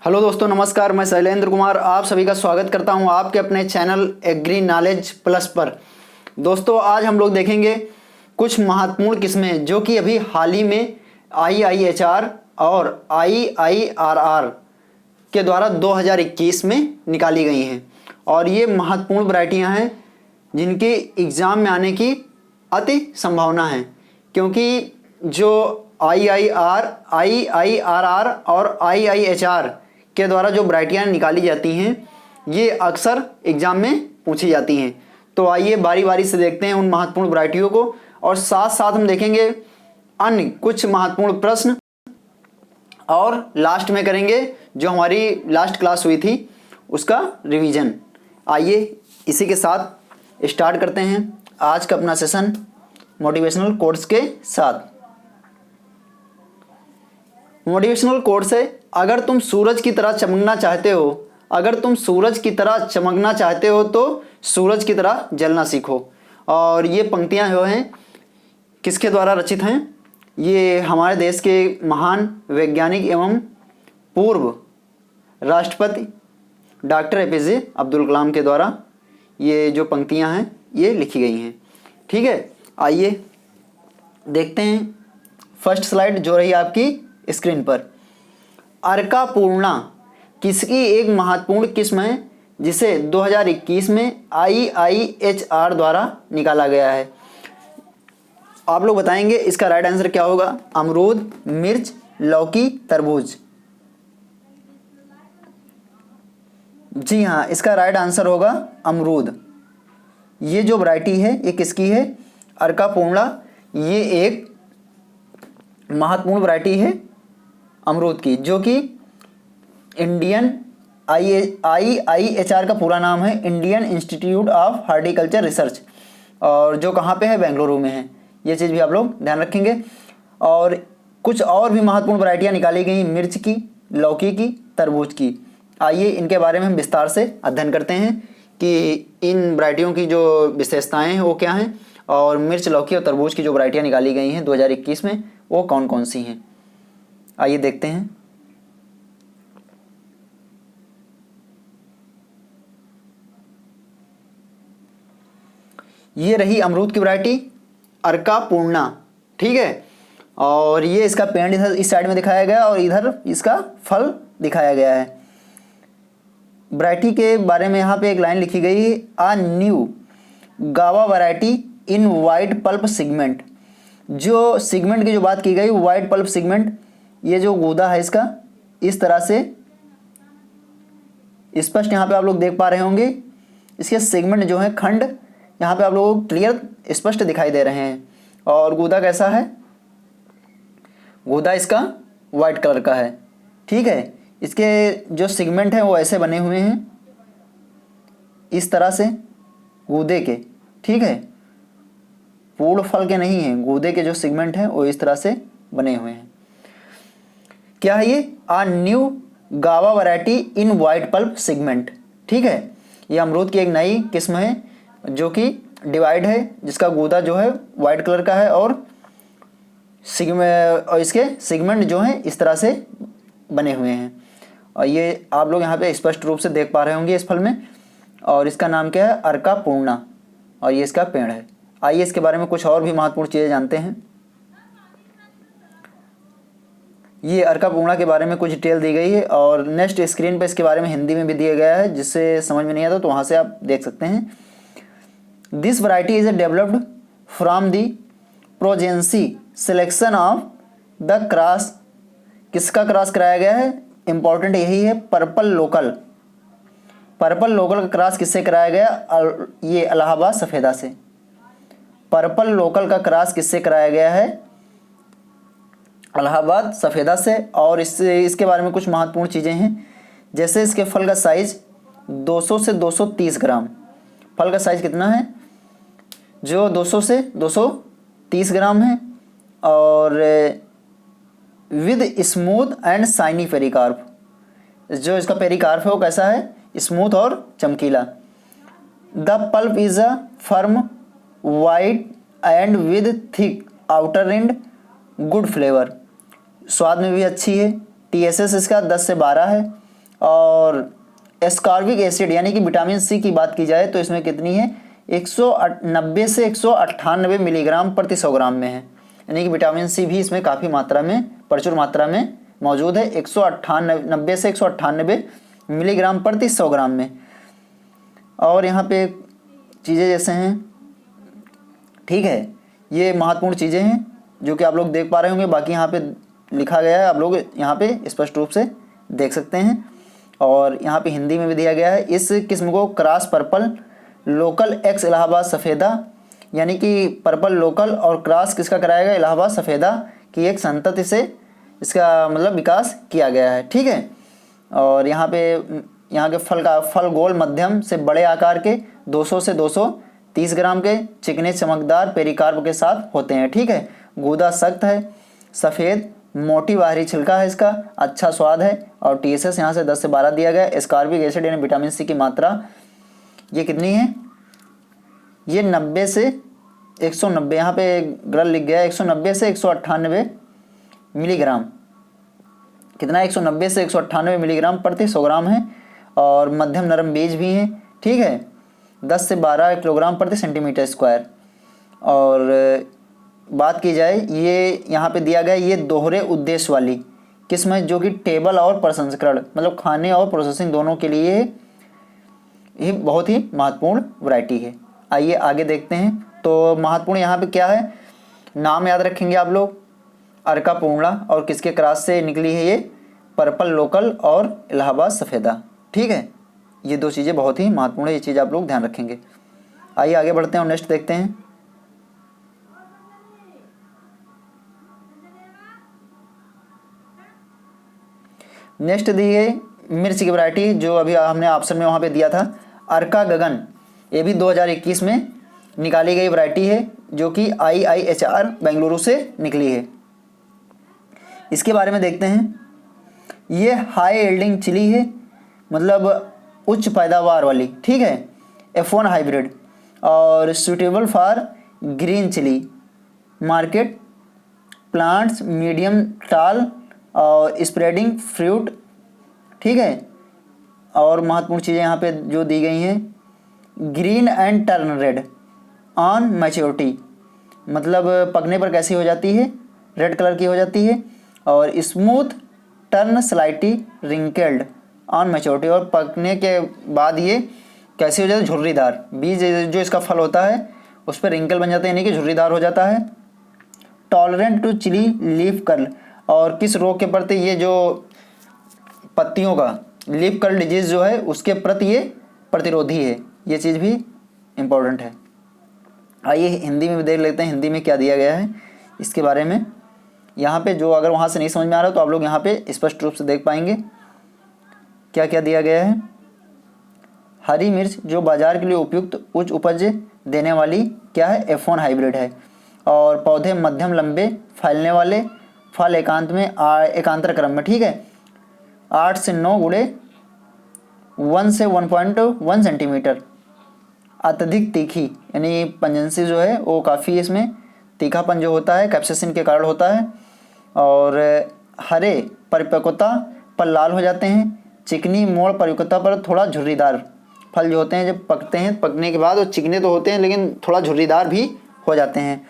Hello दोस्तों, नमस्कार। मैं शैलेंद्र कुमार आप सभी का स्वागत करता हूं आपके अपने चैनल एग्री नॉलेज प्लस पर। दोस्तों, आज हम लोग देखेंगे कुछ महत्वपूर्ण किस्में जो कि अभी हाल ही में IIHR और IIRR के द्वारा 2021 में निकाली गई हैं। और ये महत्वपूर्ण वैरायटियां हैं जिनके एग्ज़ाम में आने की अति संभावना है, क्योंकि जो IIRR और IIHR के द्वारा जो वैरायटियाँ निकाली जाती हैं ये अक्सर एग्ज़ाम में पूछी जाती हैं। तो आइए बारी बारी से देखते हैं उन महत्वपूर्ण वैरायटियों को, और साथ साथ हम देखेंगे अन्य कुछ महत्वपूर्ण प्रश्न, और लास्ट में करेंगे जो हमारी लास्ट क्लास हुई थी उसका रिवीजन। आइए इसी के साथ स्टार्ट करते हैं आज का अपना सेशन मोटिवेशनल कोट्स के साथ। मोटिवेशनल कोट्स है, अगर तुम सूरज की तरह चमकना चाहते हो, अगर तुम सूरज की तरह चमकना चाहते हो तो सूरज की तरह जलना सीखो। और ये पंक्तियां जो हैं किसके द्वारा रचित हैं? ये हमारे देश के महान वैज्ञानिक एवं पूर्व राष्ट्रपति डॉक्टर APJ अब्दुल कलाम के द्वारा ये जो पंक्तियां हैं ये लिखी गई हैं। ठीक है, आइए देखते हैं फर्स्ट स्लाइड जो रही आपकी स्क्रीन पर। अर्का पूर्णा किसकी एक महत्वपूर्ण किस्म है जिसे 2021 में IIHR द्वारा निकाला गया है? आप लोग बताएंगे इसका राइट आंसर क्या होगा। अमरूद, मिर्च, लौकी, तरबूज। जी हाँ, इसका राइट आंसर होगा अमरूद। ये जो वैरायटी है ये किसकी है? अर्का पूर्णा। ये एक महत्वपूर्ण वैरायटी है अमरूद की, जो कि इंडियन IIHR का पूरा नाम है Indian institute of horticulture research, और जो कहाँ पे है? बेंगलुरु में है। ये चीज़ भी आप लोग ध्यान रखेंगे। और कुछ और भी महत्वपूर्ण वैरायटियाँ निकाली गई मिर्च की, लौकी की, तरबूज की। आइए इनके बारे में हम विस्तार से अध्ययन करते हैं कि इन वैरायटियों की जो विशेषताएँ हैं वो क्या हैं, और मिर्च, लौकी और तरबूज की जो वैरायटियाँ निकाली गई हैं 2021 में वो कौन कौन सी हैं। आइए देखते हैं। ये रही अमरूद की वैरायटी अर्का पूर्णा। ठीक है, और ये इसका पेड़ इधर इस साइड में दिखाया गया और इधर इसका फल दिखाया गया है। वैरायटी के बारे में यहाँ पे एक लाइन लिखी गई है, a new guava variety in white pulp segment. जो सिगमेंट की जो बात की गई वाइट पल्प सिगमेंट, ये जो गूदा है इसका इस तरह से स्पष्ट यहाँ पे आप लोग देख पा रहे होंगे। इसके सेगमेंट जो है खंड यहाँ पे आप लोगों को क्लियर स्पष्ट दिखाई दे रहे हैं। और गूदा कैसा है? गूदा इसका वाइट कलर का है। ठीक है, इसके जो सेगमेंट हैं वो ऐसे बने हुए हैं इस तरह से गूदे के। ठीक है, पूर्ण फल के नहीं हैं, गूदे के जो सेगमेंट हैं वो इस तरह से बने हुए हैं। क्या है ये? अ new guava variety in white pulp segment. ठीक है, ये अमरूद की एक नई किस्म है जो कि डिवाइड है, जिसका गूदा जो है वाइट कलर का है और इसके सेगमेंट जो हैं इस तरह से बने हुए हैं। और ये आप लोग यहाँ पे स्पष्ट रूप से देख पा रहे होंगे इस फल में। और इसका नाम क्या है? अर्का पूर्णा, और ये इसका पेड़ है। आइए इसके बारे में कुछ और भी महत्वपूर्ण चीज़ें जानते हैं। ये अर्का पूर्णा के बारे में कुछ डिटेल दी गई है, और नेक्स्ट स्क्रीन पर इसके बारे में हिंदी में भी दिया गया है, जिससे समझ में नहीं आता तो वहाँ से आप देख सकते हैं। This variety is developed from the progeny selection of the cross. किसका क्रॉस कराया गया है? इंपॉर्टेंट यही है, पर्पल लोकल। पर्पल लोकल का क्रॉस किससे कराया गया? ये इलाहाबाद सफ़ेदा से। पर्पल लोकल का क्रॉस किससे कराया गया है? इलाहाबाद सफ़ेदा से। और इसके बारे में कुछ महत्वपूर्ण चीज़ें हैं, जैसे इसके फल का साइज़ 200 से 230 ग्राम। फल का साइज़ कितना है? जो 200 से 230 ग्राम है। और with smooth and shiny pericarp. जो इसका पेरिकार्प है वो कैसा है? स्मूथ और चमकीला। The pulp is a firm white and with thick outer and good flavour. स्वाद में भी अच्छी है। TSS इसका 10 से 12 है। और एस्कॉर्बिक एसिड यानी कि विटामिन सी की बात की जाए तो इसमें कितनी है, 190 से 198 मिलीग्राम प्रति 100 ग्राम में है। यानी कि विटामिन सी भी इसमें काफ़ी मात्रा में, प्रचुर मात्रा में मौजूद है, 198 से 198 मिलीग्राम प्रति 100 ग्राम में। और यहाँ पे चीज़ें जैसे हैं, ठीक है, ये महत्वपूर्ण चीज़ें हैं जो कि आप लोग देख पा रहे होंगे। बाकी यहाँ पे लिखा गया है, आप लोग यहाँ पे स्पष्ट रूप से देख सकते हैं। और यहाँ पे हिंदी में भी दिया गया है। इस किस्म को cross purple local x Allahabad Safeda, यानी कि पर्पल लोकल और क्रॉस किसका कराया गया, इलाहाबाद सफ़ेदा की एक संतति से इसका मतलब विकास किया गया है, ठीक है। और यहाँ पे यहाँ के फल गोल मध्यम से बड़े आकार के 200 से 230 ग्राम के चिकने चमकदार पेरिकार्प के साथ होते हैं, ठीक है। गूदा सख्त है, सफ़ेद मोटी बाहरी छिलका है इसका, अच्छा स्वाद है। और TSS यहाँ से 10 से 12 दिया गया है। एस्कॉर्बिक एसिड यानी विटामिन सी की मात्रा ये कितनी है, ये 90 से 190, यहाँ पे गलत लिख गया है, 190 से 198 मिलीग्राम, कितना, 190 से 198 मिलीग्राम प्रति 100 ग्राम है। और मध्यम नरम बीज भी हैं, ठीक है, 10 से 12 किलोग्राम प्रति सेंटीमीटर स्क्वायर। और बात की जाए, ये यहाँ पे दिया गया, ये दोहरे उद्देश्य वाली किस्म है जो कि टेबल और प्रसंस्करण मतलब खाने और प्रोसेसिंग दोनों के लिए ये बहुत ही महत्वपूर्ण वैरायटी है। आइए आगे देखते हैं। तो महत्वपूर्ण यहाँ पे क्या है, नाम याद रखेंगे आप लोग, अर्का पूर्णा और किसके क्रॉस से निकली है, ये पर्पल लोकल और इलाहाबाद सफ़ेदा, ठीक है। ये दो चीज़ें बहुत ही महत्वपूर्ण है, ये चीज़ आप लोग ध्यान रखेंगे। आइए आगे बढ़ते हैं और नेक्स्ट देखते हैं। नेक्स्ट दी है मिर्च की वैरायटी जो अभी हमने ऑप्शन में वहाँ पे दिया था, अर्का गगन। ये भी 2021 में निकाली गई वैरायटी है जो कि IIHR बेंगलुरु से निकली है। इसके बारे में देखते हैं। ये हाई यील्डिंग चिली है, मतलब उच्च पैदावार वाली, ठीक है, F1 हाइब्रिड और suitable for green chilli market plants medium tall और स्प्रेडिंग फ्रूट, ठीक है। और महत्वपूर्ण चीज़ें यहाँ पे जो दी गई हैं, green and turn red on maturity, मतलब पकने पर कैसी हो जाती है, रेड कलर की हो जाती है। और smooth turn slightly wrinkled on maturity, और पकने के बाद ये कैसी हो जाती है, झुर्रीदार। बीज जो इसका फल होता है उस पर रिंकल बन जाते हैं, यानी कि झुर्रीदार हो जाता है। Tolerant to chilli leaf curl, और किस रोग के प्रति, ये जो पत्तियों का लीफ कर्ल डिजीज़ जो है उसके प्रति ये प्रतिरोधी है, ये चीज़ भी इम्पोर्टेंट है। आइए हिंदी में भी देख लेते हैं, हिंदी में क्या दिया गया है इसके बारे में। यहाँ पे जो अगर वहाँ से नहीं समझ में आ रहा तो आप लोग यहाँ पे स्पष्ट रूप से देख पाएंगे क्या क्या दिया गया है। हरी मिर्च जो बाजार के लिए उपयुक्त उच्च उपज देने वाली क्या है, F1 हाइब्रिड है। और पौधे मध्यम लंबे फैलने वाले, फल एकांत में एकांतर क्रम में, ठीक है, 8 से 9 गुणे 1 से 1.1 सेंटीमीटर। अत्यधिक तीखी, यानी पंजेंसी जो है वो काफ़ी इसमें तीखापन जो होता है कैप्साइसिन के कारण होता है। और हरे परिपक्वता पर लाल हो जाते हैं, चिकनी मोड़ परिपक्वता पर थोड़ा झुर्रीदार फल जो होते हैं, जब पकते हैं पकने के बाद वो चिकने तो होते हैं लेकिन थोड़ा झुर्रीदार भी हो जाते हैं।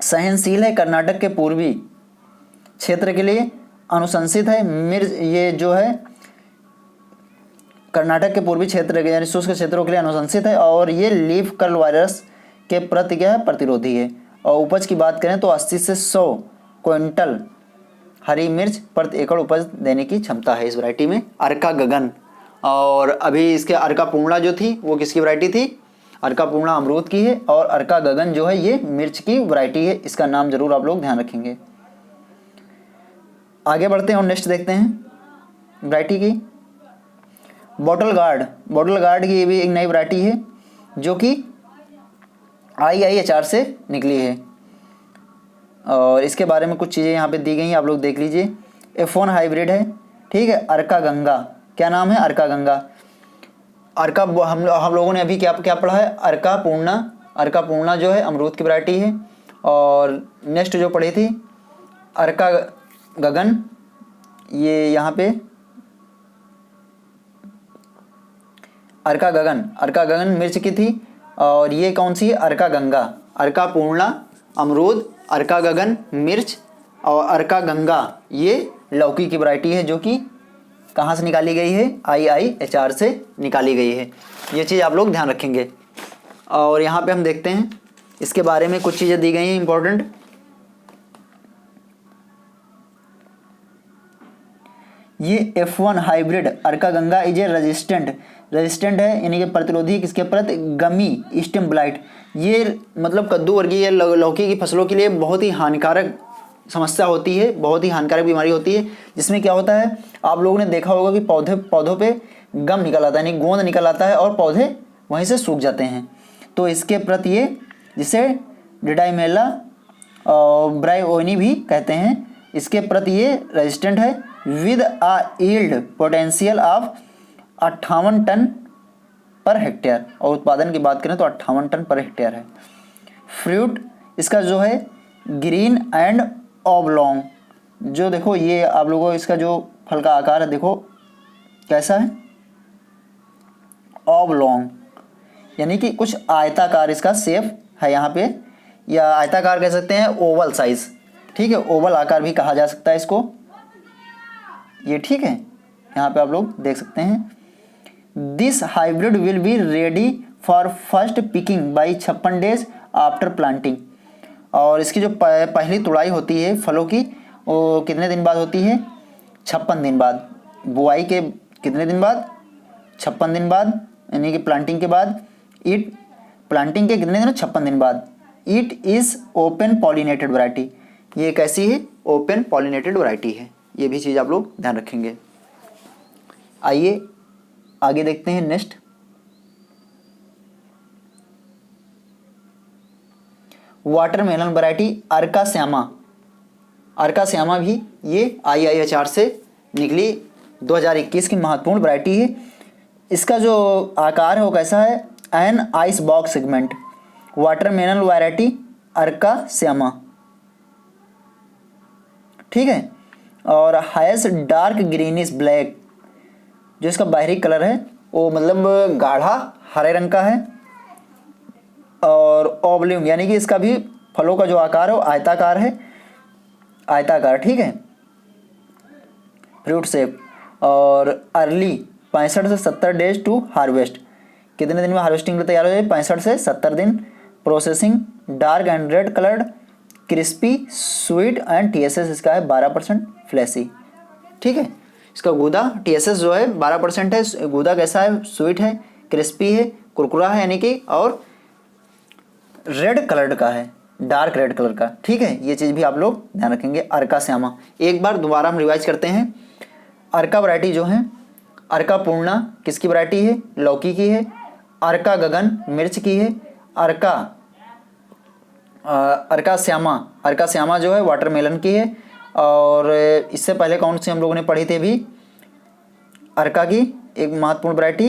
सहनशील है, कर्नाटक के पूर्वी क्षेत्र के लिए अनुशंसित है। मिर्च ये जो है कर्नाटक के पूर्वी क्षेत्र के यानी शुष्क क्षेत्रों के लिए अनुशंसित है। और ये लीफ कर्ल वायरस के प्रति क्या है, प्रतिरोधी है। और उपज की बात करें तो 80 से 100 क्विंटल हरी मिर्च प्रति एकड़ उपज देने की क्षमता है इस वैरायटी में, अर्का गगन। और अभी इसके अर्का पूर्णा जो थी वो किसकी वैरायटी थी, अर्का पूर्णा अमरूद की है। और अर्का गगन जो है ये मिर्च की वैरायटी है, इसका नाम जरूर आप लोग ध्यान रखेंगे। आगे बढ़ते हैं और नेक्स्ट देखते हैं वैरायटी की, बॉटल गार्ड। बॉटल गार्ड की ये भी एक नई वैरायटी है जो कि IIHR से निकली है। और इसके बारे में कुछ चीज़ें यहाँ पे दी गई हैं, आप लोग देख लीजिए। F1 हाइब्रिड है, ठीक है। अर्का गंगा, क्या नाम है, अर्का गंगा। अर्का हम लोगों ने अभी क्या क्या पढ़ा है, अर्का पूर्णा। अर्का पूर्णा जो है अमरूद की वैरायटी है। और नेक्स्ट जो पढ़ी थी अर्का गगन, ये यहाँ पे अर्का गगन, अर्का गगन मिर्च की थी। और ये कौन सी है? अर्का गंगा, अर्का पूर्णा अमरूद, अर्का गगन मिर्च और अर्का गंगा ये लौकी की वैरायटी है, जो कि कहाँ से निकाली गई है? IIHR से निकाली गई है। ये चीज़ आप लोग ध्यान रखेंगे। और यहाँ पे हम देखते हैं इसके बारे में कुछ चीज़ें दी गई हैं इंपॉर्टेंट। ये F1 hybrid Arka Ganga is a resistant है, यानी कि प्रतिरोधी किसके प्रति? गमी स्टेम ब्लाइट। ये मतलब कद्दू वर्गीय लौकी की फसलों के लिए बहुत ही हानिकारक समस्या होती है, बहुत ही हानिकारक बीमारी होती है, जिसमें क्या होता है आप लोगों ने देखा होगा कि पौधों पे गम निकल आता है, यानी गोंद निकल आता है और पौधे वहीं से सूख जाते हैं। तो इसके प्रति ये, जिसे डिडाइमेला ब्रायोनी भी कहते हैं, इसके प्रति ये रेजिस्टेंट है with a yield potential of 58 tonne per hectare. और उत्पादन की बात करें तो 58 टन पर हेक्टेयर है। फ्रूट इसका जो है ग्रीन एंड ऑबलॉन्ग, जो देखो ये आप लोगों को इसका जो फल का आकार है देखो कैसा है? ऑबलॉन्ग, यानी कि कुछ आयताकार इसका शेप है यहाँ पे, या आयताकार कह सकते हैं, ओवल साइज, ठीक है, ओवल आकार भी कहा जा सकता है इसको, ये ठीक है। यहाँ पे आप लोग देख सकते हैं। This hybrid will be ready for first picking by 56 days after planting. और इसकी जो पहली तुड़ाई होती है फलों की, वो कितने दिन बाद होती है? 56 दिन बाद। बुआई के कितने दिन बाद? 56 दिन बाद, यानी कि प्लांटिंग के बाद। प्लांटिंग के कितने दिन? 56 दिन बाद। It is open pollinated variety. ये कैसी है? ओपन पॉलिनेटेड वैरायटी है। ये भी चीज़ आप लोग ध्यान रखेंगे। आइए आगे देखते हैं next. Watermelon variety Arka Shyama. अर्का श्यामा भी ये IIHR से निकली 2021 की महत्वपूर्ण वैरायटी है। इसका जो आकार है वो कैसा है? An ice box segment. Watermelon variety Arka Shyama, ठीक है। और हैज़ डार्क ग्रीनिश ब्लैक, जो इसका बाहरी कलर है वो मतलब गाढ़ा हरे रंग का है। और ओवल्यूम, यानी कि इसका भी फलों का जो आकार है वो आयताकार है, आयताकार, ठीक है, फ्रूट शेप। और अर्ली 65 से 70 डेज टू हार्वेस्ट। कितने दिन में हार्वेस्टिंग में तैयार हो जाए? 65 से 70 दिन। Processing dark and red coloured, crispy, sweet and TSS इसका है 12%, फ्लैसी, ठीक है। इसका गूदा TSS जो है 12% है। गूदा कैसा है? स्वीट है, क्रिस्पी है, कुरकुरा है, यानी कि, और रेड कलर का है, डार्क रेड कलर का, ठीक है। ये चीज़ भी आप लोग ध्यान रखेंगे। अर्का श्यामा एक बार दोबारा हम रिवाइज करते हैं। अर्का वैरायटी जो है, अर्का पूर्णा किसकी वैरायटी है? लौकी की है। अर्का गगन मिर्च की है। अर्का श्यामा जो है वाटरमेलन की है। और इससे पहले कौन सी हम लोगों ने पढ़ी थी अभी? अर्का की एक महत्वपूर्ण वैरायटी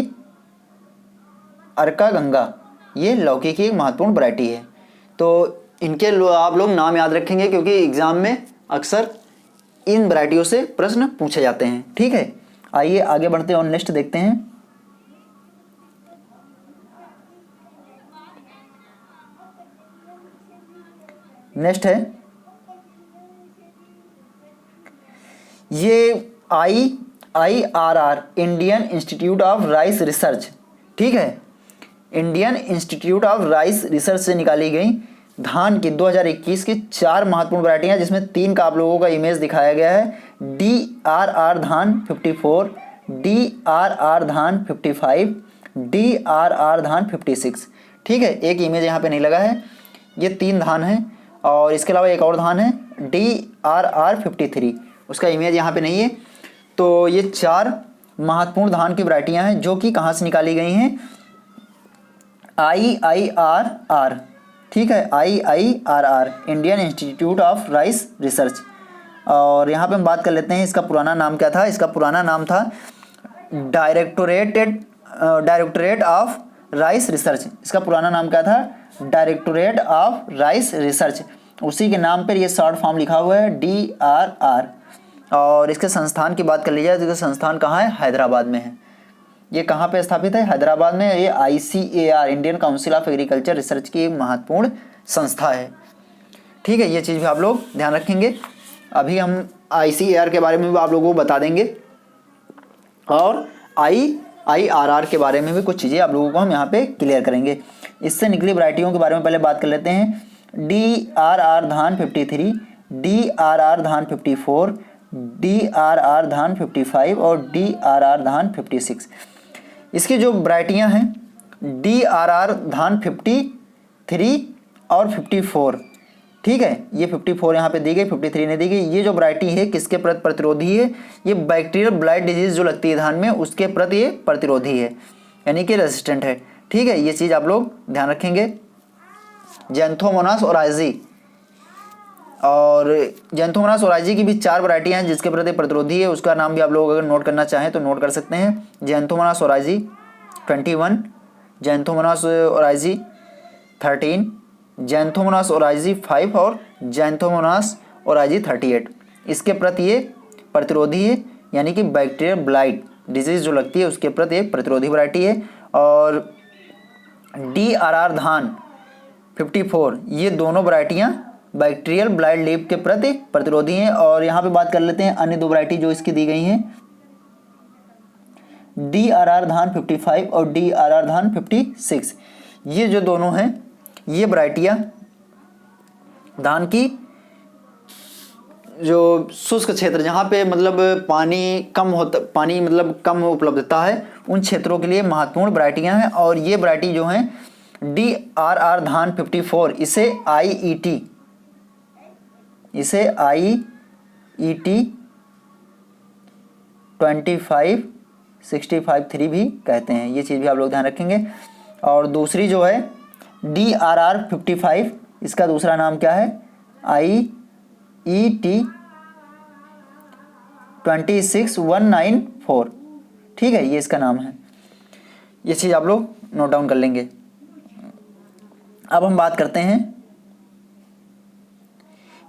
अर्का गंगा, ये लौकी की एक महत्वपूर्ण वैरायटी है। तो इनके आप लोग नाम याद रखेंगे, क्योंकि एग्जाम में अक्सर इन वैरायटियों से प्रश्न पूछे जाते हैं, ठीक है। आइए आगे बढ़ते हैं और नेक्स्ट देखते हैं। नेक्स्ट है ये IIRR, Indian institute of rice research, ठीक है। Indian institute of rice research से निकाली गई धान की 2021 की 4 महत्वपूर्ण वैरायटियाँ, जिसमें 3 का आप लोगों का इमेज दिखाया गया है। DRR धान 54, DRR धान 55, DRR धान 56, ठीक है। एक इमेज यहाँ पे नहीं लगा है। ये 3 धान हैं, और इसके अलावा एक और धान है DRR 53, उसका इमेज यहाँ पे नहीं है। तो ये 4 महत्वपूर्ण धान की वैरायटियाँ हैं, जो कि कहाँ से निकाली गई हैं? IIRR, ठीक है, IIRR, Indian institute of rice research. और यहाँ पे हम बात कर लेते हैं इसका पुराना नाम क्या था। इसका पुराना नाम था डायरेक्टोरेट ऑफ राइस रिसर्च। इसका पुराना नाम क्या था? Directorate of rice research. उसी के नाम पर ये शॉर्ट फॉर्म लिखा हुआ है DRR। और इसके संस्थान की बात कर ली जाए तो इसका संस्थान कहाँ है? हैदराबाद में है। ये कहाँ पे स्थापित है? हैदराबाद में। ये ICAR Indian council of agriculture research की एक महत्वपूर्ण संस्था है। ठीक है, ये चीज़ भी आप लोग ध्यान रखेंगे। अभी हम ICAR के बारे में भी आप लोगों को बता देंगे और IIRR के बारे में भी कुछ चीज़ें आप लोगों को हम यहाँ पे क्लियर करेंगे। इससे निकली वैरायटियों के बारे में पहले बात कर लेते हैं। DRR धान 53, DRR धान 54, DRR धान 55 और DRR धान 56। इसकी जो वैरायटियाँ हैं, DRR धान 53 और 54, ठीक है, ये 54 यहाँ पे दी गई, 53 नहीं दी गई। ये जो वैरायटी है किसके प्रति प्रतिरोधी है? ये बैक्टीरियल ब्लाइट डिजीज जो लगती है धान में उसके प्रति ये प्रतिरोधी है, यानी कि रेजिस्टेंट है। ठीक है, ये चीज़ आप लोग ध्यान रखेंगे। जैंथोमोनास ओराइजी, और जैंथोमोनास ओराइजी की भी 4 वैरायटियाँ हैं जिसके प्रति प्रतिरोधी है। उसका नाम भी आप लोग अगर नोट करना चाहें तो नोट कर सकते हैं। Xanthomonas oryzae 21, Xanthomonas oryzae 13, Xanthomonas oryzae 5 और जैंथोमोनास ओराइजी 38। इसके प्रति ये प्रतिरोधी है, यानी कि बैक्टीरियल ब्लाइट डिजीज जो लगती है उसके प्रति एक प्रतिरोधी वैरायटी है। और DRR धान 54, ये दोनों वैरायटियाँ बैक्टीरियल ब्लाइट लीफ के प्रति प्रतिरोधी हैं। और यहाँ पे बात कर लेते हैं अन्य 2 वैरायटी जो इसकी दी गई हैं। DRR धान 55 और DRR धान 56, ये जो दोनों हैं ये वैरायटियाँ धान की जो शुष्क क्षेत्र जहाँ पे मतलब पानी मतलब कम उपलब्धता है उन क्षेत्रों के लिए महत्वपूर्ण वैरायटियाँ हैं। और ये वैरायटी जो हैं DRR धान 54, इसे IET 2565-3 भी कहते हैं। ये चीज़ भी आप लोग ध्यान रखेंगे। और दूसरी जो है DRR 55, इसका दूसरा नाम क्या है? IET 26194, ठीक है, ये इसका नाम है। ये चीज़ आप लोग नोट डाउन कर लेंगे। अब हम बात करते हैं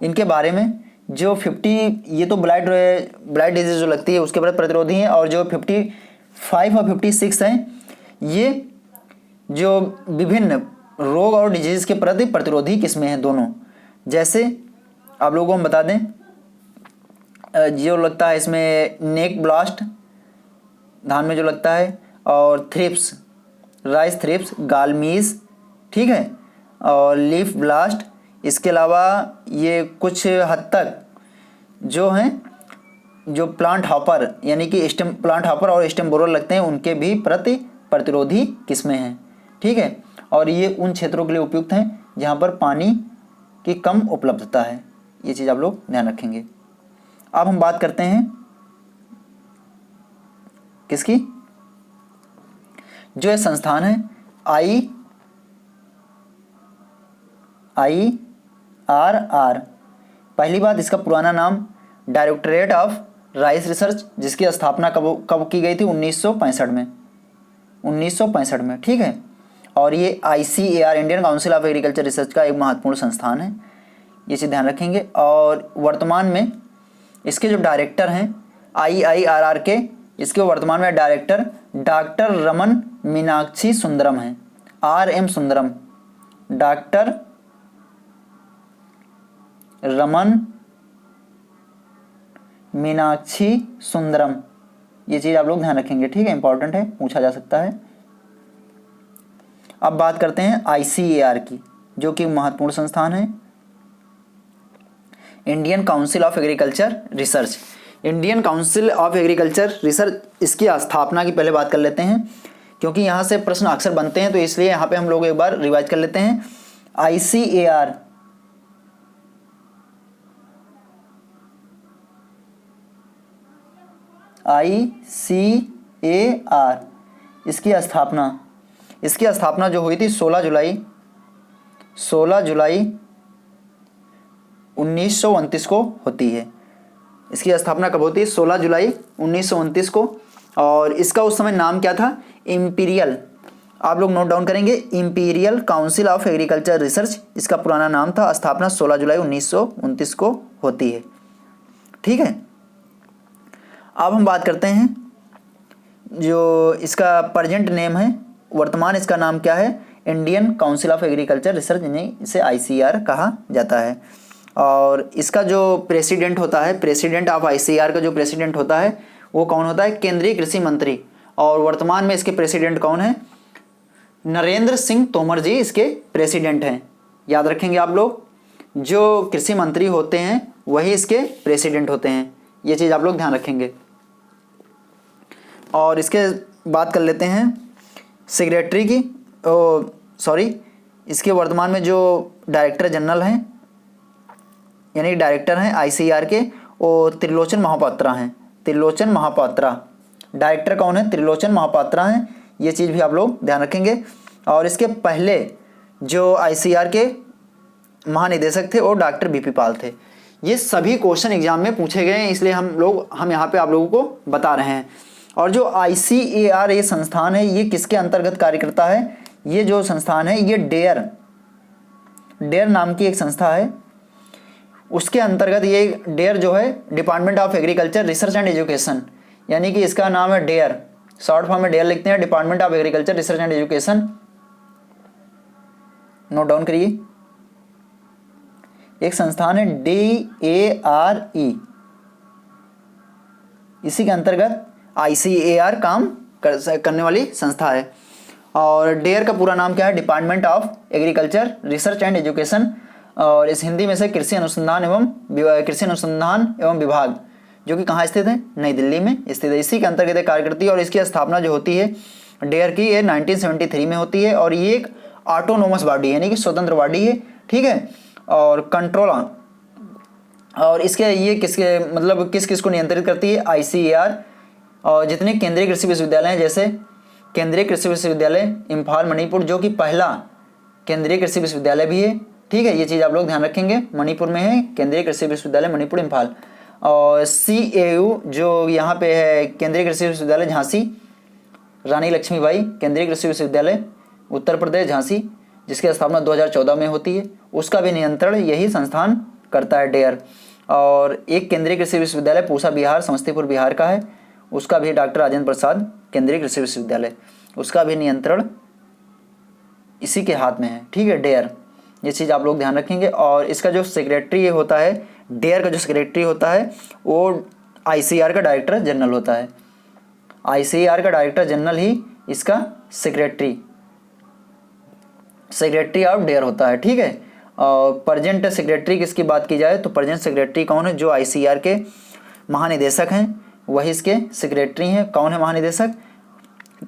इनके बारे में। जो 50, ये तो ब्लाइट डिजीज जो लगती है उसके प्रति प्रतिरोधी हैं। और जो 55 और 56 हैं, ये जो विभिन्न रोग और डिजीज के प्रति प्रतिरोधी किस्में हैं दोनों। जैसे आप लोगों को हम बता दें, जो लगता है इसमें नेक ब्लास्ट धान में जो लगता है, और थ्रिप्स, राइस थ्रिप्स, गालमीज, ठीक है, और लीफ ब्लास्ट। इसके अलावा ये कुछ हद तक जो हैं जो प्लांट हॉपर यानी कि प्लांट हॉपर और स्टेम बोरर लगते हैं उनके भी प्रति प्रतिरोधी किस्में हैं। ठीक है, और ये उन क्षेत्रों के लिए उपयुक्त हैं जहाँ पर पानी की कम उपलब्धता है। ये चीज़ आप लोग ध्यान रखेंगे। अब हम बात करते हैं किसकी? जो ये संस्थान है IIRR। पहली बात, इसका पुराना नाम डायरेक्टरेट ऑफ राइस रिसर्च, जिसकी स्थापना कब की गई थी? 1965 में। ठीक है, और ये ICAR Indian council of agriculture research का एक महत्वपूर्ण संस्थान है। ये चीज़ ध्यान रखेंगे। और वर्तमान में इसके जो डायरेक्टर हैं IIRR के, इसके वर्तमान में डायरेक्टर डॉक्टर रमन मीनाक्षी सुंदरम हैं, RM सुंदरम, डॉक्टर रमन मीनाक्षी सुंदरम। ये चीज़ आप लोग ध्यान रखेंगे। ठीक है, इंपॉर्टेंट है, पूछा जा सकता है। अब बात करते हैं ICAR की, जो कि महत्वपूर्ण संस्थान है, Indian council of agriculture research. Indian council of agriculture research, इसकी स्थापना की पहले बात कर लेते हैं, क्योंकि यहाँ से प्रश्न अक्सर बनते हैं, तो इसलिए यहाँ पे हम लोग एक बार रिवाइज कर लेते हैं। ICAR इसकी स्थापना जो हुई थी 16 जुलाई 1929 को होती है। इसकी स्थापना कब होती है? 16 जुलाई 1929 को। और इसका उस समय नाम क्या था? इंपीरियल, आप लोग नोट डाउन करेंगे, imperial council of agriculture research इसका पुराना नाम था। स्थापना 16 जुलाई 1929 को होती है। ठीक है, अब हम बात करते हैं जो इसका प्रेजेंट नेम है, वर्तमान इसका नाम क्या है, Indian council of agriculture research, इसे ICAR कहा जाता है। और इसका जो प्रेसिडेंट होता है, प्रेसिडेंट ऑफ ICAR का जो प्रेसिडेंट होता है वो कौन होता है, केंद्रीय कृषि मंत्री। और वर्तमान में इसके प्रेसिडेंट कौन है, नरेंद्र सिंह तोमर जी इसके प्रेसिडेंट हैं। याद रखेंगे आप लोग, जो कृषि मंत्री होते हैं वही इसके प्रेसिडेंट होते हैं, ये चीज़ आप लोग ध्यान रखेंगे। और इसके बात कर लेते हैं सेक्रेटरी की, इसके वर्तमान में जो डायरेक्टर जनरल हैं, यानी डायरेक्टर हैं ICAR के, वो त्रिलोचन महापात्रा हैं। त्रिलोचन महापात्रा डायरेक्टर कौन है, त्रिलोचन महापात्रा हैं, ये चीज़ भी आप लोग ध्यान रखेंगे। और इसके पहले जो ICAR के महानिदेशक थे वो डॉक्टर BP पाल थे। ये सभी क्वेश्चन एग्जाम में पूछे गए हैं, इसलिए हम यहाँ पे आप लोगों को बता रहे हैं। और जो ICAR ये संस्थान है, ये किसके अंतर्गत कार्य करता है, ये जो संस्थान है ये डेयर नाम की एक संस्था है, उसके अंतर्गत ये डेयर जो है department of agriculture research and education, यानी कि इसका नाम है डेयर, शॉर्ट फॉर्म में डेयर लिखते हैं, department of agriculture research and education, note down करिए। एक संस्थान है DARE, इसी के अंतर्गत ICAR काम करने वाली संस्था है। और डेयर का पूरा नाम क्या है, department of agriculture research and education, और इस हिंदी में से कृषि अनुसंधान एवं विभाग, जो कि कहाँ स्थित है, नई दिल्ली में स्थित है, इसी के अंतर्गत कार्य करती है। और इसकी स्थापना जो होती है डेयर की, ये 1973 में होती है। और ये एक ऑटोनोमस बॉडी यानी कि स्वतंत्र बॉडी है, ठीक है। और कंट्रोल और इसके ये किसके मतलब किस किस को नियंत्रित करती है, ICAR और जितने केंद्रीय कृषि विश्वविद्यालय हैं, जैसे केंद्रीय कृषि विश्वविद्यालय इम्फाल मणिपुर, जो कि पहला केंद्रीय कृषि विश्वविद्यालय भी है, ठीक है, ये चीज़ आप लोग ध्यान रखेंगे, मणिपुर में है केंद्रीय कृषि विश्वविद्यालय मणिपुर इम्फाल। और CAU जो यहाँ पे है केंद्रीय कृषि विश्वविद्यालय झांसी, रानी लक्ष्मीबाई केंद्रीय कृषि विश्वविद्यालय उत्तर प्रदेश झांसी, जिसकी स्थापना 2014 में होती है, उसका भी नियंत्रण यही संस्थान करता है डेयर। और एक केंद्रीय कृषि विश्वविद्यालय पूसा बिहार समस्तीपुर बिहार का है, उसका भी डॉक्टर राजेंद्र प्रसाद केंद्रीय कृषि विश्वविद्यालय, उसका भी नियंत्रण इसी के हाथ में है, ठीक है, डेयर, ये चीज़ आप लोग ध्यान रखेंगे। और इसका जो सेक्रेटरी होता है, डेयर का जो सेक्रेटरी होता है वो ICAR का डायरेक्टर जनरल होता है, ICAR का डायरेक्टर जनरल ही इसका सेक्रेटरी ऑफ डेयर होता है, ठीक है। और प्रेजेंट सेक्रेटरी किसकी बात की जाए तो प्रेजेंट सेक्रेटरी कौन है, जो ICAR के महानिदेशक हैं वही इसके सेक्रेटरी हैं। कौन है महानिदेशक,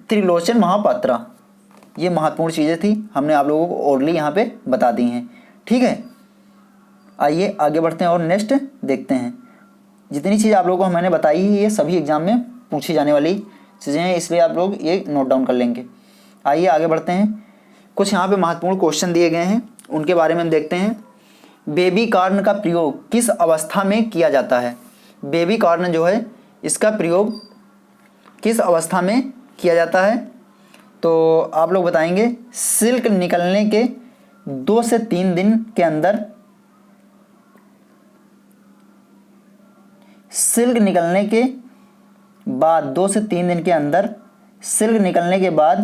त्रिलोचन महापात्रा। ये महत्वपूर्ण चीज़ें थी, हमने आप लोगों को ओरली यहाँ पे बता दी हैं, ठीक है। आइए आगे बढ़ते हैं और नेक्स्ट देखते हैं। जितनी चीज़ आप लोगों को मैंने बताई है ये सभी एग्जाम में पूछी जाने वाली चीज़ें हैं, इसलिए आप लोग ये नोट डाउन कर लेंगे। आइए आगे बढ़ते हैं, कुछ यहाँ पे महत्वपूर्ण क्वेश्चन दिए गए हैं, उनके बारे में हम देखते हैं। बेबी कॉर्न का प्रयोग किस अवस्था में किया जाता है, बेबी कॉर्न जो है इसका प्रयोग किस अवस्था में किया जाता है, तो आप लोग बताएंगे सिल्क निकलने के 2 से 3 दिन के अंदर, सिल्क निकलने के बाद 2 से 3 दिन के अंदर, सिल्क निकलने के बाद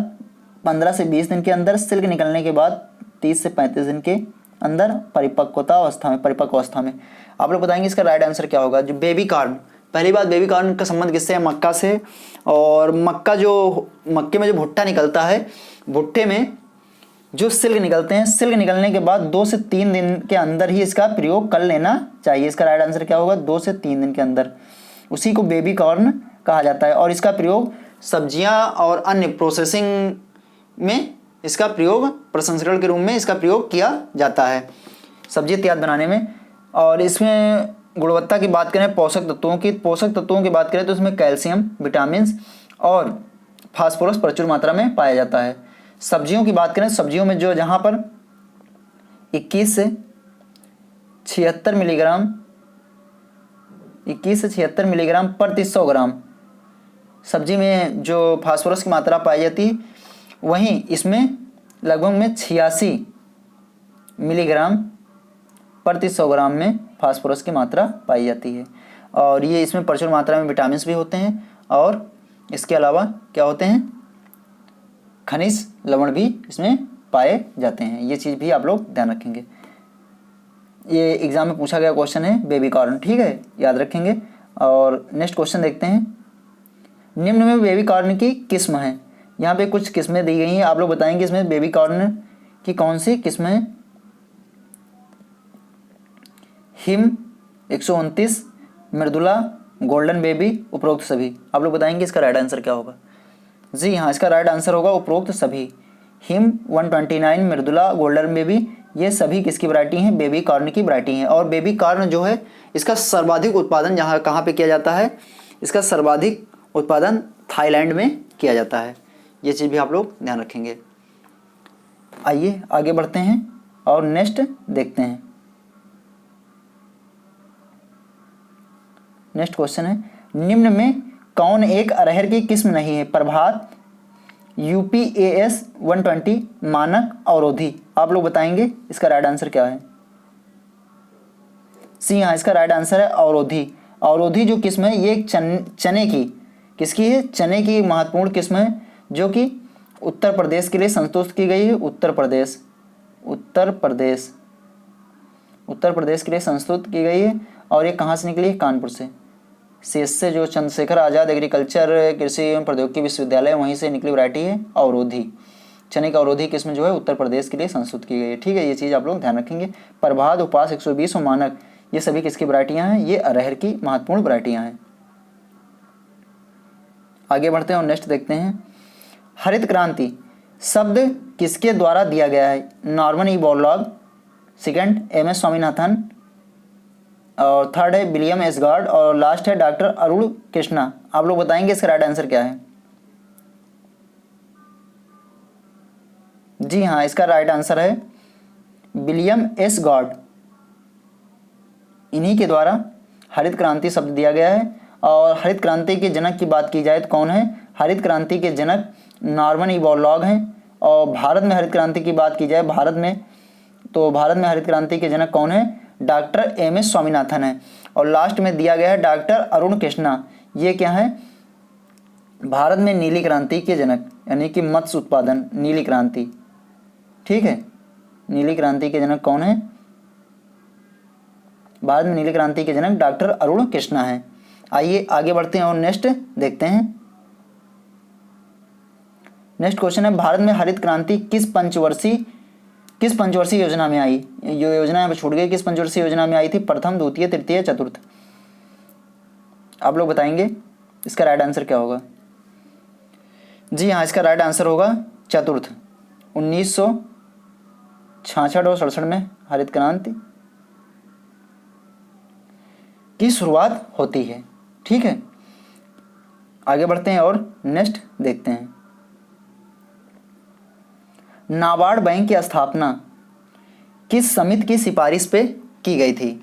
15 से 20 दिन के अंदर, सिल्क निकलने के बाद 30 से 35 दिन के अंदर, परिपक्व अवस्था में। आप लोग बताएंगे इसका राइट आंसर क्या होगा। जो बेबी कॉर्न, पहली बात बेबी कॉर्न का संबंध किससे है, मक्का से। और मक्के में जो भुट्टा निकलता है, भुट्टे में जो सिल्क निकलते हैं, सिल्क निकलने के बाद 2 से 3 दिन के अंदर ही इसका प्रयोग कर लेना चाहिए। इसका राइट आंसर क्या होगा, 2 से 3 दिन के अंदर, उसी को बेबी कॉर्न कहा जाता है। और इसका प्रयोग सब्जियां और अन्य प्रोसेसिंग में इसका प्रयोग, प्रसंस्करण के रूप में इसका प्रयोग किया जाता है, सब्जी इत्यादि बनाने में। और इसमें गुणवत्ता की बात करें, पोषक तत्वों की बात करें तो इसमें कैल्शियम, विटामिन और फास्फोरस प्रचुर मात्रा में पाया जाता है। सब्जियों की बात करें, सब्जियों में जो जहाँ पर 21 से 76 मिलीग्राम प्रति 100 ग्राम सब्जी में जो फास्फोरस की मात्रा पाई जाती है, वहीं इसमें लगभग में 86 मिलीग्राम प्रति 100 ग्राम में फास्फोरस की मात्रा पाई जाती है। और ये इसमें प्रचुर मात्रा में विटामिन भी होते हैं और इसके अलावा क्या होते हैं, खनिज लवण भी इसमें पाए जाते हैं। ये चीज़ भी आप लोग ध्यान रखेंगे। ये एग्जाम में पूछा गया क्वेश्चन है बेबी कॉर्न, ठीक है, याद रखेंगे। और नेक्स्ट क्वेश्चन देखते हैं, निम्न में बेबी कॉर्न की किस्म है। यहाँ पे कुछ किस्में दी गई हैं, आप लोग बताएंगे इसमें बेबी कॉर्न की कौन सी किस्म है। हिम 129, मृदुला, गोल्डन बेबी, उपरोक्त सभी। आप लोग बताएंगे इसका राइट आंसर क्या होगा। जी हाँ, इसका राइट आंसर होगा उपरोक्त सभी। हिम 129, मृदुला, गोल्डन बेबी, ये सभी किसकी वैरायटी हैं, बेबी कॉर्न की वैरायटी हैं। और बेबी कॉर्न जो है इसका सर्वाधिक उत्पादन जहाँ कहाँ पे किया जाता है, इसका सर्वाधिक उत्पादन थाईलैंड में किया जाता है। ये चीज़ भी आप लोग ध्यान रखेंगे। आइए आगे बढ़ते हैं और नेक्स्ट देखते हैं। नेक्स्ट क्वेश्चन है, निम्न में कौन एक अरहर की किस्म नहीं है। प्रभात, UPAS 120, मानक, अवरोधी। आप लोग बताएंगे इसका राइट आंसर क्या है। सी हाँ, इसका राइट आंसर है अवरोधी। अवरोधी जो किस्म है ये एक चने की, किसकी है, चने की महत्वपूर्ण किस्म है, जो कि उत्तर प्रदेश के लिए संस्तुत की गई है। उत्तर प्रदेश के लिए संस्तुत की गई है। और ये कहाँ से निकली है, कानपुर से। CSC जो चंद्रशेखर आज़ाद एग्रीकल्चर कृषि एवं प्रौद्योगिकी विश्वविद्यालय, वहीं से निकली वैरायटी है अवरोधी। चने की अवरोधी किस्म जो है उत्तर प्रदेश के लिए संस्तुत की गई है, ठीक है। ये चीज़ आप लोग ध्यान रखेंगे। प्रभात, उपास 120 और मानक, ये सभी किसकी वैरायटियाँ हैं, ये अरहर की महत्वपूर्ण वैरायटियाँ हैं। आगे बढ़ते हैं और नेक्स्ट देखते हैं, हरित क्रांति शब्द किसके द्वारा दिया गया है। Norman E Borlaug, second MS Swaminathan, और थर्ड है विलियम एस गार्ड, और लास्ट है डॉक्टर अरुण कृष्णा। आप लोग बताएंगे इसका राइट आंसर क्या है। जी हाँ, इसका राइट आंसर है विलियम एस गॉड। इन्हीं के द्वारा हरित क्रांति शब्द दिया गया है। और हरित क्रांति के जनक की बात की जाए तो कौन है, हरित क्रांति के जनक नॉर्मन ई बोरलॉग हैं। और भारत में हरित क्रांति की बात की जाए, भारत में हरित क्रांति के जनक कौन है, डॉक्टर MS स्वामीनाथन है। और लास्ट में दिया गया है डॉक्टर अरुण कृष्णा। ये क्या है, भारत में नीली क्रांति के जनक, यानी कि मत्स्य उत्पादन, नीली क्रांति, ठीक है। नीली क्रांति के जनक कौन है, भारत में नीली क्रांति के जनक डॉक्टर अरुण कृष्णा है। आइए आगे बढ़ते हैं और नेक्स्ट देखते हैं। नेक्स्ट क्वेश्चन है, भारत में हरित क्रांति किस पंचवर्षीय योजना में आई। जो योजना यहाँ पे छूट गई, किस पंचवर्षीय योजना में आई थी, प्रथम, द्वितीय, तृतीय, चतुर्थ। आप लोग बताएंगे इसका राइट आंसर क्या होगा। जी हाँ, इसका राइट आंसर होगा चतुर्थ। 1966 और 67 में हरित क्रांति की शुरुआत होती है, ठीक है। आगे बढ़ते हैं और नेक्स्ट देखते हैं। नाबार्ड बैंक की स्थापना किस समिति की सिफारिश पे की गई थी।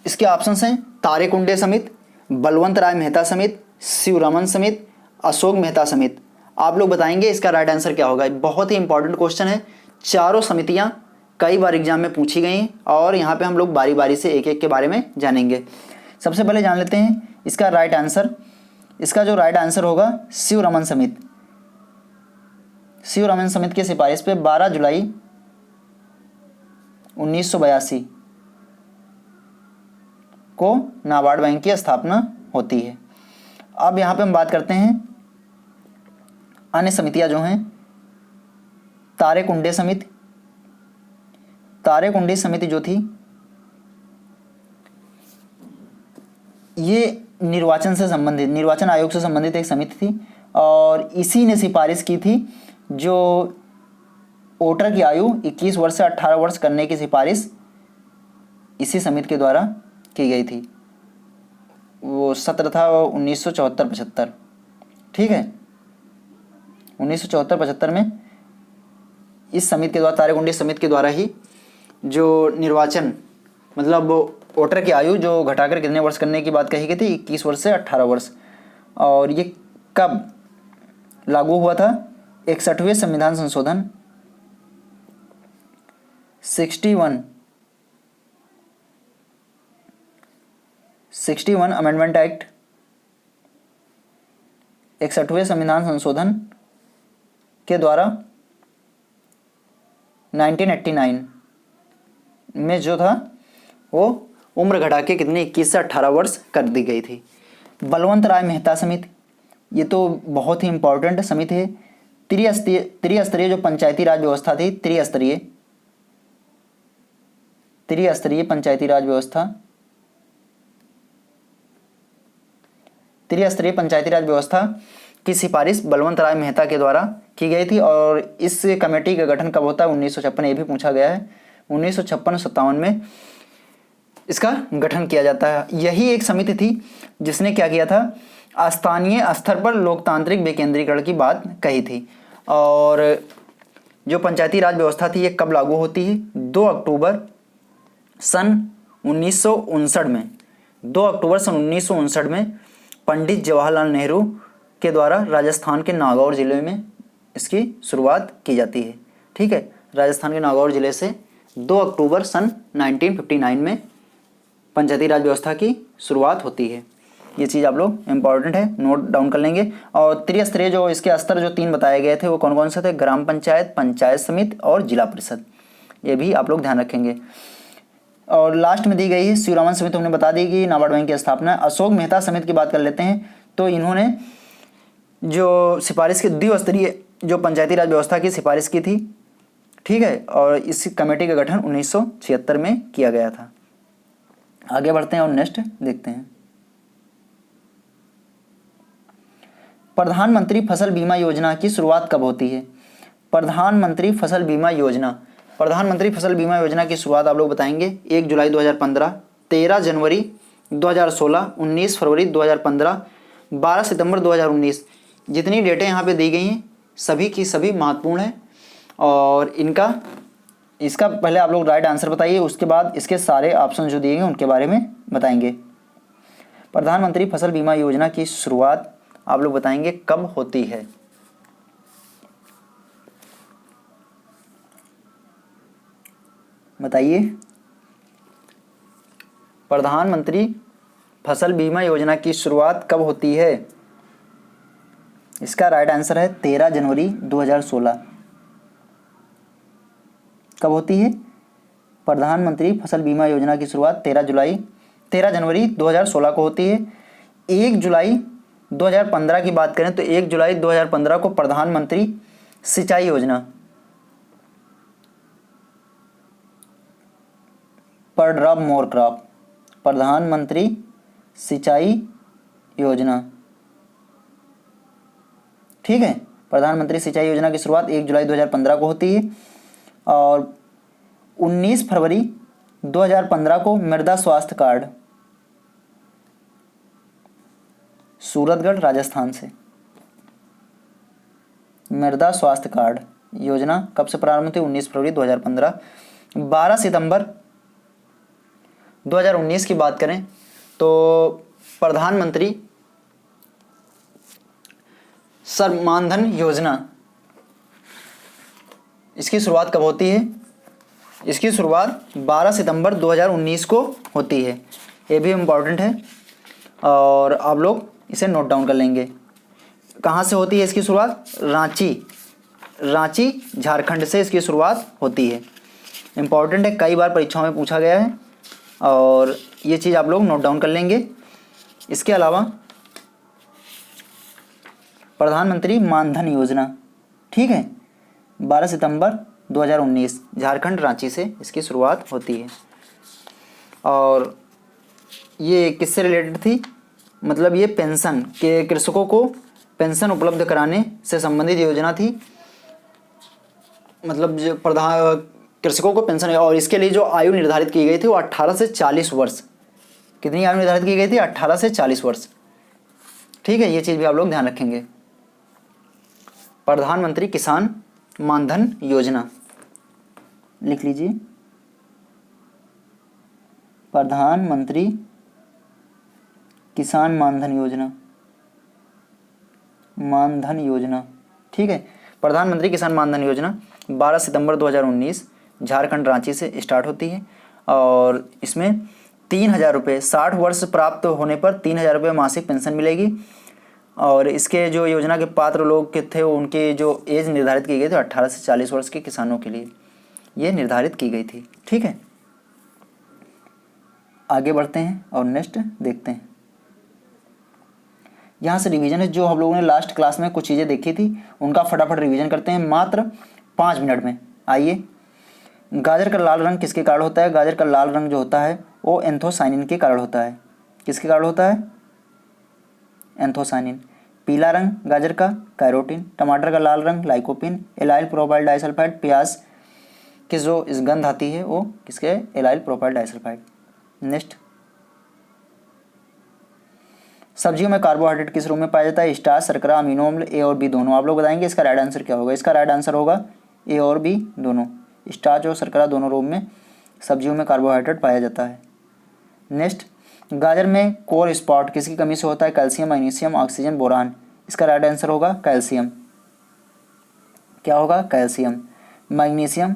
इसके ऑप्शंस हैं, तारेकुंडे समिति, बलवंत राय मेहता समिति, शिवरमन समिति, अशोक मेहता समिति। आप लोग बताएंगे इसका राइट आंसर क्या होगा। बहुत ही इंपॉर्टेंट क्वेश्चन है। चारों समितियां कई बार एग्जाम में पूछी गई हैं और यहाँ पे हम लोग बारी बारी से एक एक के बारे में जानेंगे। सबसे पहले जान लेते हैं इसका राइट आंसर। इसका जो राइट आंसर होगा, शिवरमन समिति। शिवरमन समिति की सिफारिश पे 12 जुलाई 1982 को नाबार्ड बैंक की स्थापना होती है। अब यहाँ पे हम बात करते हैं अन्य समितियां जो हैं। तारेकुंडे समिति, तारेकुंडे समिति जो थी ये निर्वाचन आयोग से संबंधित एक समिति थी और इसी ने सिफारिश की थी जो वोटर की आयु 21 वर्ष से 18 वर्ष करने की सिफारिश इसी समिति के द्वारा की गई थी। वो सत्र था 1974-75, ठीक है। 1974-75 में इस समिति के द्वारा, तारेकुंडे समिति के द्वारा ही जो निर्वाचन मतलब वोटर की आयु जो घटाकर कितने वर्ष करने की बात कही गई थी, 21 वर्ष से 18 वर्ष। और ये कब लागू हुआ था, 61वें संविधान संशोधन 61 अमेंडमेंट एक्ट 61वें संविधान संशोधन के द्वारा 1989 में जो था वो उम्र घटा के कितने 21 से 18 वर्ष कर दी गई थी। बलवंत राय मेहता समिति, ये तो बहुत ही इम्पोर्टेंट समिति है। त्रिस्तरीय जो पंचायती राज व्यवस्था थी, त्रिस्तरीय पंचायती राज व्यवस्था, त्रिस्तरीय पंचायती राज व्यवस्था की सिफारिश बलवंत राय मेहता के द्वारा की गई थी। और इस कमेटी का गठन कब होता है? 1956, ये भी पूछा गया है। 1956-57 में इसका गठन किया जाता है। यही एक समिति थी जिसने क्या किया था, स्थानीय स्तर पर लोकतांत्रिक विकेंद्रीकरण की बात कही थी। और जो पंचायती राज व्यवस्था थी ये कब लागू होती है? 2 अक्टूबर सन 1959 में, 2 अक्टूबर सन 1959 में पंडित जवाहरलाल नेहरू के द्वारा राजस्थान के नागौर जिले में इसकी शुरुआत की जाती है। ठीक है, राजस्थान के नागौर जिले से 2 अक्टूबर सन 1959 में पंचायती राज व्यवस्था की शुरुआत होती है। ये चीज़ आप लोग इम्पॉर्टेंट है, नोट डाउन कर लेंगे। और त्रिस्तरीय जो इसके स्तर जो 3 बताए गए थे वो कौन कौन से थे? ग्राम पंचायत, पंचायत समिति और जिला परिषद, ये भी आप लोग ध्यान रखेंगे। और लास्ट में दी गई है शिवरामन समिति, हमने बता दी कि नाबार्ड बैंक की स्थापना। अशोक मेहता समिति की बात कर लेते हैं, तो इन्होंने जो सिफारिश की द्विस्तरीय जो पंचायती राज व्यवस्था की सिफारिश की थी। ठीक है, और इस कमेटी का गठन 1976 में किया गया था। आगे बढ़ते हैं और नेक्स्ट देखते हैं। प्रधानमंत्री फसल बीमा योजना की शुरुआत कब होती है? प्रधानमंत्री फसल बीमा योजना, प्रधानमंत्री फसल बीमा योजना की शुरुआत आप लोग बताएंगे 1 जुलाई 2015, 13 जनवरी 2016, 19 फरवरी 2015, 12 सितंबर 2019। जितनी डेटें यहाँ पे दी गई हैं सभी की सभी महत्वपूर्ण हैं। और इसका पहले आप लोग राइट आंसर बताइए, उसके बाद इसके सारे ऑप्शन जो दिए गए उनके बारे में बताएंगे। प्रधानमंत्री फसल बीमा योजना की शुरुआत आप लोग बताएंगे कब होती है? बताइए, प्रधानमंत्री फसल बीमा योजना की शुरुआत कब होती है? इसका राइट आंसर है 13 जनवरी 2016। कब होती है? प्रधानमंत्री फसल बीमा योजना की शुरुआत 13 जनवरी 2016 को होती है। 1 जुलाई 2015 की बात करें तो 1 जुलाई 2015 को प्रधानमंत्री सिंचाई योजना, पर ड्रॉप मोर क्रॉप, प्रधानमंत्री सिंचाई योजना। ठीक है, प्रधानमंत्री सिंचाई योजना की शुरुआत 1 जुलाई 2015 को होती है। और 19 फरवरी 2015 को मृदा स्वास्थ्य कार्ड, सूरतगढ़ राजस्थान से मृदा स्वास्थ्य कार्ड योजना कब से प्रारंभ हुई? 19 फरवरी 2015। 12 सितंबर 2019 की बात करें तो प्रधानमंत्री सम्मान योजना, इसकी शुरुआत कब होती है? इसकी शुरुआत 12 सितंबर 2019 को होती है। ये भी इम्पॉर्टेंट है और आप लोग इसे नोट डाउन कर लेंगे। कहाँ से होती है इसकी शुरुआत? रांची झारखंड से इसकी शुरुआत होती है। इम्पॉर्टेंट है, कई बार परीक्षाओं में पूछा गया है और ये चीज़ आप लोग नोट डाउन कर लेंगे। इसके अलावा प्रधानमंत्री मानधन योजना, ठीक है, 12 सितंबर 2019 झारखंड रांची से इसकी शुरुआत होती है। और ये किससे रिलेटेड थी? मतलब ये पेंशन के कृषकों को पेंशन उपलब्ध कराने से संबंधित योजना थी। मतलब जो कृषकों को पेंशन, और इसके लिए जो आयु निर्धारित की गई थी वो 18 से 40 वर्ष। कितनी आयु निर्धारित की गई थी? 18 से 40 वर्ष। ठीक है, ये चीज़ भी आप लोग ध्यान रखेंगे। प्रधानमंत्री किसान मानधन योजना लिख लीजिए, प्रधानमंत्री किसान मानधन योजना, ठीक है। प्रधानमंत्री किसान मानधन योजना 12 सितंबर 2019 झारखंड रांची से स्टार्ट होती है और इसमें 3,000 रुपये, 60 वर्ष प्राप्त होने पर 3,000 रुपये मासिक पेंशन मिलेगी और इसके जो योजना के पात्र लोग के थे उनके जो एज निर्धारित की गई थी 18 से 40 वर्ष के किसानों के लिए ये निर्धारित की गई थी। ठीक है, आगे बढ़ते हैं और नेक्स्ट देखते हैं। यहाँ से रिवीजन है, जो हम लोगों ने लास्ट क्लास में कुछ चीज़ें देखी थी उनका फटाफट रिवीजन करते हैं मात्र 5 मिनट में। आइए, गाजर का लाल रंग किसके कारण होता है? गाजर का लाल रंग जो होता है वो एंथोसाइनिन के कारण होता है। किसके कारण होता है? एंथोसाइनिन। पीला रंग गाजर का कैरोटीन। टमाटर का लाल रंग लाइकोपिन। एलाइल प्रोपाइल डाइसल्फाइड, प्याज की जो इस गंध आती है वो किसके? Allyl propyl disulphide. नेक्स्ट, सब्जियों में कार्बोहाइड्रेट किस रूप में पाया जाता है? स्टार्च, शर्करा, अमीनो अम्ल, ए और बी दोनों। आप लोग बताएंगे इसका राइट आंसर क्या होगा? इसका राइट आंसर होगा ए और बी दोनों। स्टार्च और शर्करा दोनों रूप में सब्जियों में कार्बोहाइड्रेट पाया जाता है। नेक्स्ट, गाजर में कोर स्पॉट किसकी कमी से होता है? Calcium, magnesium, oxygen, boron. इसका राइट आंसर होगा कैल्शियम। क्या होगा? कैल्शियम। मैग्नीशियम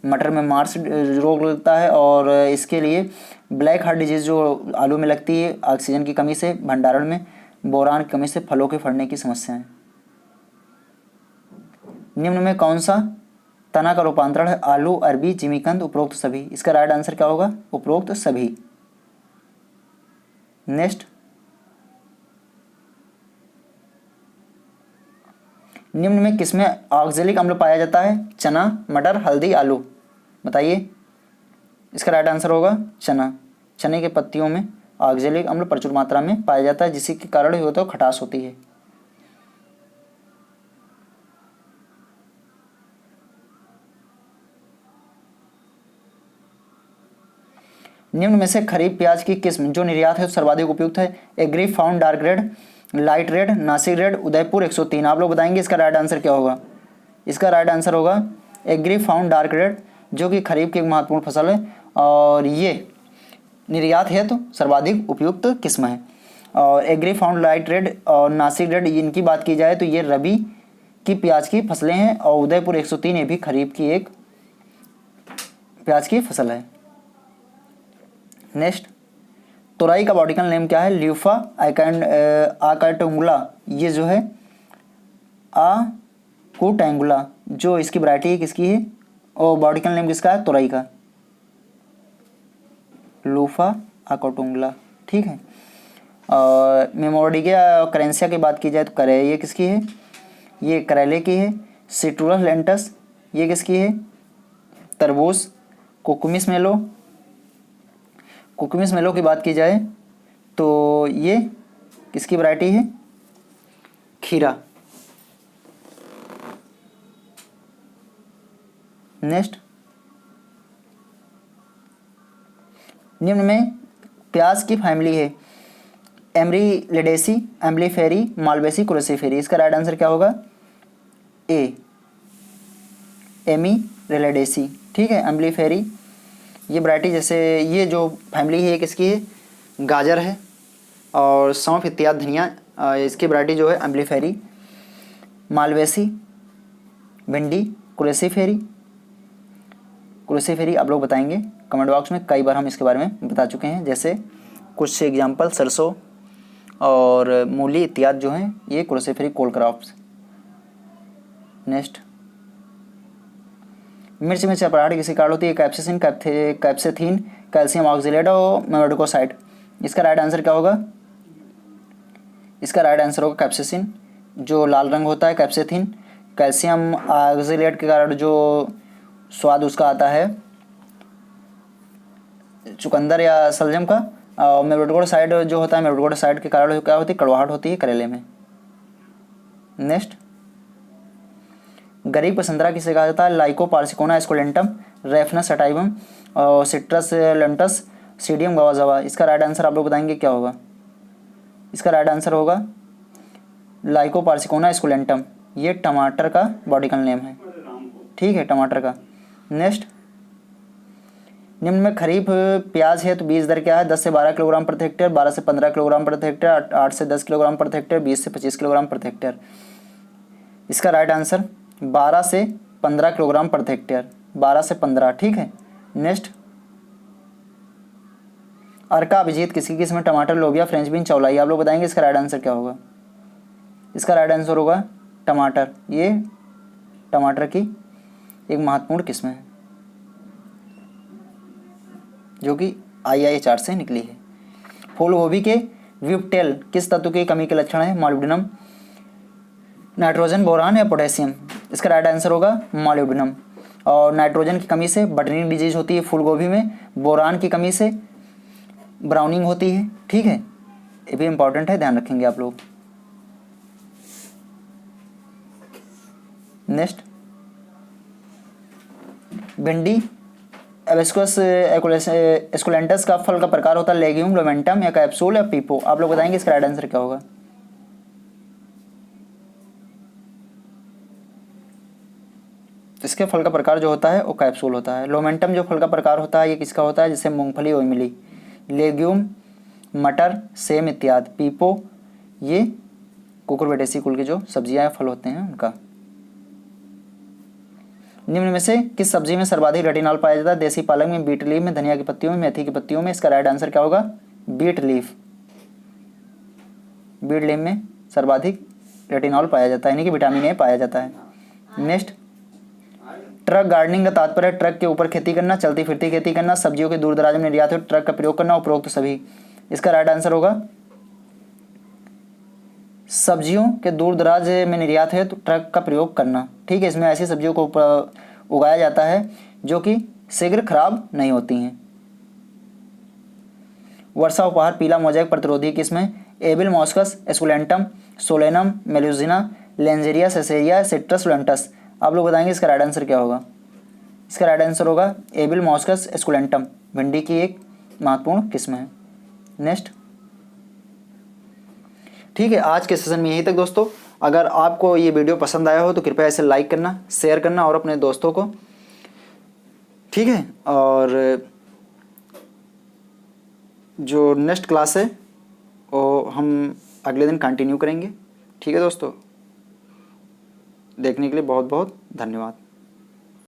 मटर में मार्स रोग लगता है और इसके लिए ब्लैक हार्ट डिजीज़ जो आलू में लगती है ऑक्सीजन की कमी से, भंडारण में बोरान की कमी से फलों के फड़ने की समस्या है। निम्न में कौन सा तना का रूपांतरण है? आलू, अरबी, जिमीकंद, उपरोक्त सभी। इसका राइट आंसर क्या होगा? उपरोक्त सभी। नेक्स्ट, निम्न में किसमें ऑक्जेलिक अम्ल पाया जाता है? चना, मटर, हल्दी, आलू। बताइए, इसका राइट आंसर होगा चना। चने के पत्तियों में ऑक्जेलिक अम्ल प्रचुर मात्रा में पाया जाता है जिसके कारण ही होता है खटास होती है। निम्न में से खरीफ प्याज की किस्म जो निर्यात है सर्वाधिक उपयुक्त है? Agrifound dark red, light red, Nashik red, Udaipur 103। आप लोग बताएंगे इसका राइट आंसर क्या होगा? इसका राइट आंसर होगा एग्री फाउंड डार्क रेड, जो कि खरीफ की एक महत्वपूर्ण फसल है और ये निर्यात है तो सर्वाधिक उपयुक्त किस्म है। और एग्री फाउंड लाइट रेड और नासिक रेड इनकी बात की जाए तो ये रबी की प्याज की फसलें हैं और उदयपुर 103 ये भी खरीफ की एक प्याज की फसल है। नेक्स्ट, तोरई का बॉटिकल नेम क्या है? ल्यूफा आकाटुंगुला। ये जो है आकुटेंगुला जो इसकी वैरायटी है किसकी है? और बॉटिकल नेम किसका है? तोरई का, लूफा आकाटुंगुला। ठीक है, और मेमोरिडिया करेंसिया की बात की जाए तो करे ये किसकी है? ये करेले की है। सिट्रुलस लेंटस ये किसकी है? तरबूज। कोकुमिस मेलो, कोकुमिस मेलो की बात की जाए तो ये किसकी वैरायटी है? खीरा। नेक्स्ट, निम्न में प्याज की फैमिली है एमरीलिडेसी, एम्बलीफेरी, मालवेसी, क्रोसीफेरी। इसका राइट आंसर क्या होगा? ए, एमीरिलिडेसी। ठीक है, एम्बलीफेरी ये वैरायटी, जैसे ये जो फैमिली है ये किसकी है? गाजर है और सौंफ इत्यादि धनिया इसकी वैरायटी जो है एम्बलीफेरी। मालवेसी भिंडी, क्रोसीफेरी, क्रोसीफेरी आप लोग बताएंगे कमेंट बॉक्स में, कई बार हम इसके बारे में बता चुके हैं। जैसे कुछ एग्जांपल सरसों और मूली इत्यादि जो हैं ये क्रोसीफेरी कोल क्रॉप्स। नेक्स्ट, मिर्च में चपराहट किसी कारण होती है? कैप्सिसिन, कैप्सेथीन, कैल्शियम ऑक्जेलेट और मेमेटिकोसाइड। इसका राइट आंसर क्या होगा? इसका राइट आंसर होगा कैप्सिसिन, जो लाल रंग होता है कैप्सेथीन। कैल्शियम ऑक्जेलेट के कारण जो स्वाद उसका आता है चुकंदर या सलजम का, और मेमेटिकोसाइड जो होता है मेमेटिकोसाइड के कारण क्या होती है? कड़वाहट होती है करेले में। नेक्स्ट, गरीब का संतरा किसे कहा जाता है? लाइको पार्सिकोना एस्कुलेंटम, रेफनस सटाइवम और सिट्रस लेंटस, सीडियम गवाजावा। इसका राइट आंसर आप लोग बताएंगे क्या होगा? इसका राइट आंसर होगा लाइको पार्सिकोना एस्कुलेंटम। ये टमाटर का बॉटिकल नेम है। ठीक है, टमाटर का। नेक्स्ट, निम्न में खरीफ प्याज है तो बीज दर क्या है? 10 से 12 किलोग्राम प्रति हेक्टेयर, 12 से 15 किलोग्राम प्रति हेक्टेयर, 8 से 10 किलोग्राम प्रति हेक्टेयर, 20 से 25 किलोग्राम प्रति हेक्टेयर। इसका राइट आंसर 12 से 15 किलोग्राम प्रति हेक्टेयर, 12 से 15। ठीक है। नेक्स्ट, अर्का अभिजीत किसकी किस्म? टमाटर, लोबिया, फ्रेंच बीन, चौलाई। आप लोग बताएंगे इसका राइट आंसर क्या होगा? इसका राइट आंसर होगा टमाटर। ये टमाटर की एक महत्वपूर्ण किस्म है जो कि IIHR से निकली है। फूल गोभी के व्यूटेल किस तत्व की कमी के लक्षण है? मॉलिब्डेनम, नाइट्रोजन, बोरान या पोटेशियम? इसका राइट आंसर होगा मॉलिब्डेनम। और नाइट्रोजन की कमी से बटनिंग डिजीज होती है फूल गोभी में, बोरान की कमी से ब्राउनिंग होती है। ठीक है, ये भी इंपॉर्टेंट है, ध्यान रखेंगे आप लोग। नेक्स्ट, भिंडी एबिस्कस एस्कुलेंटस का फल का प्रकार होता है लेग्यूम, लोमेंटम या कैप्सूल या पीपो? आप लोग बताएंगे इसका राइट आंसर क्या होगा? इसके फल का प्रकार जो होता है वो कैप्सूल होता है। लोमेंटम जो फल का प्रकार होता है ये किसका होता है? जिससे मूंगफली और मिली। लेग्यूम मटर, सेम इत्यादि। पीपो ये कुकुरबिटेसी कुल की जो सब्जियां फल होते हैं उनका। निम्न में से किस सब्जी में सर्वाधिक रेटिनॉल पाया जाता है? देसी पालक में, बीट लीफ में, धनिया की पत्तियों में, मेथी की पत्तियों में? इसका राइट आंसर क्या होगा? Beat leaf. बीट लीफ में सर्वाधिक रेटिनॉल पाया जाता है, यानी कि विटामिन ए पाया जाता है। नेक्स्ट, ट्रक गार्डनिंग का तात्पर्य ट्रक के ऊपर खेती करना, चलती फिरती खेती करना, सब्जियों के दूर दराज में निर्यात हो ट्रक का प्रयोग करना, उपरोक्त सभी? इसका राइट आंसर होगा सब्जियों के दूर दराज में निर्यात है तो ट्रक का प्रयोग करना। ठीक है, इसमें ऐसी सब्जियों को उगाया जाता है जो कि शीघ्र खराब नहीं होती हैं। वर्षा उपहार पीला मोज़ेक प्रतिरोधी किस्में? Abelmoschus, esculentum, solanum, melongena, lagenaria, siceraria, citrus lanatus? आप लोग बताएंगे इसका राइट आंसर क्या होगा? इसका राइट आंसर होगा एबिल मॉस्कस एस्कुलेंटम, भिंडी की एक महत्वपूर्ण किस्म है। नेक्स्ट, ठीक है, आज के सेशन में यहीं तक दोस्तों। अगर आपको ये वीडियो पसंद आया हो तो कृपया इसे लाइक करना, शेयर करना और अपने दोस्तों को। ठीक है, और जो नेक्स्ट क्लास है वो हम अगले दिन कंटिन्यू करेंगे। ठीक है दोस्तों, देखने के लिए बहुत बहुत धन्यवाद।